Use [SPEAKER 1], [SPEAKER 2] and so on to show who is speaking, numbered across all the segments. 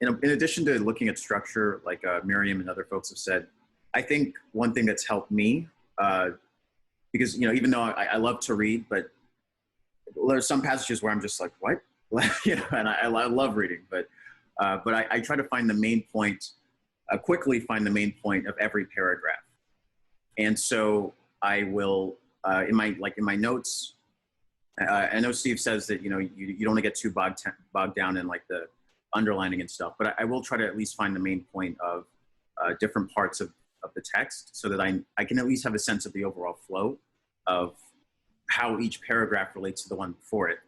[SPEAKER 1] in addition to looking at structure, like Miriam and other folks have said, I think one thing that's helped me, because, even though I love to read, but there's some passages where I'm just like, what? And I love reading, but I try to find the main point, quickly find the main point of every paragraph. And so I will, in my notes, I know Steve says that, you don't want to get too bogged down in like the underlining and stuff, but I will try to at least find the main point of different parts of the text so that I can at least have a sense of the overall flow of how each paragraph relates to the one before it.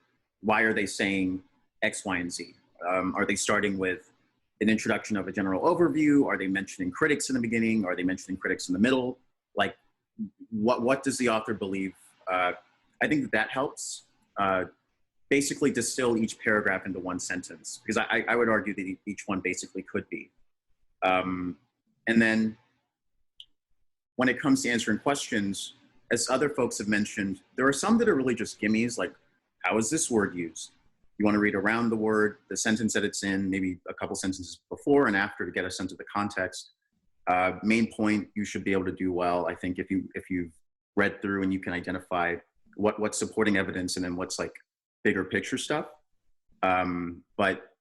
[SPEAKER 1] Why are they saying X, Y, and Z? Are they starting with an introduction of a general overview? Are they mentioning critics in the beginning? Are they mentioning critics in the middle? Like, what does the author believe? I think that helps basically distill each paragraph into one sentence, because I would argue that each one basically could be. And then when it comes to answering questions, as other folks have mentioned, there are some that are really just gimmies, like, how is this word used? You want to read around the word, the sentence that it's in, maybe a couple sentences before and after to get a sense of the context. Main point, you should be able to do well. I think if you've read through and you can identify what's supporting evidence and then what's like bigger picture stuff. But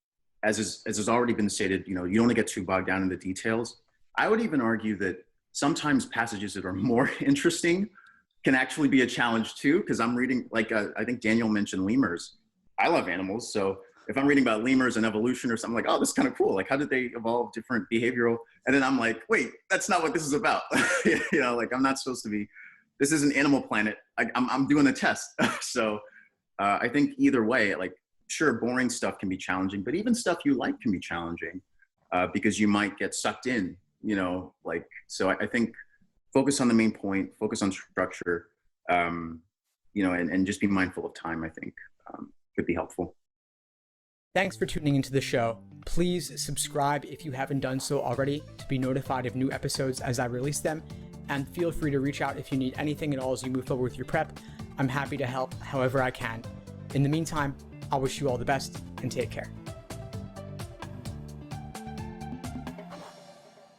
[SPEAKER 1] as has already been stated, you don't want to get too bogged down in the details. I would even argue that sometimes passages that are more interesting can actually be a challenge too, because I'm reading, like I think Daniel mentioned lemurs. I love animals, so if I'm reading about lemurs and evolution or something, like, oh, this is kind of cool. Like, how did they evolve different behavioral? And then I'm like, wait, that's not what this is about. Like, I'm not supposed to be, this is an Animal Planet. I'm doing a test. So I think either way, like, sure, boring stuff can be challenging, but even stuff you like can be challenging because you might get sucked in, so I think focus on the main point, focus on structure, and just be mindful of time, I think could be helpful.
[SPEAKER 2] Thanks for tuning into the show. Please subscribe if you haven't done so already to be notified of new episodes as I release them. And feel free to reach out if you need anything at all as you move forward with your prep. I'm happy to help however I can. In the meantime, I'll wish you all the best and take care.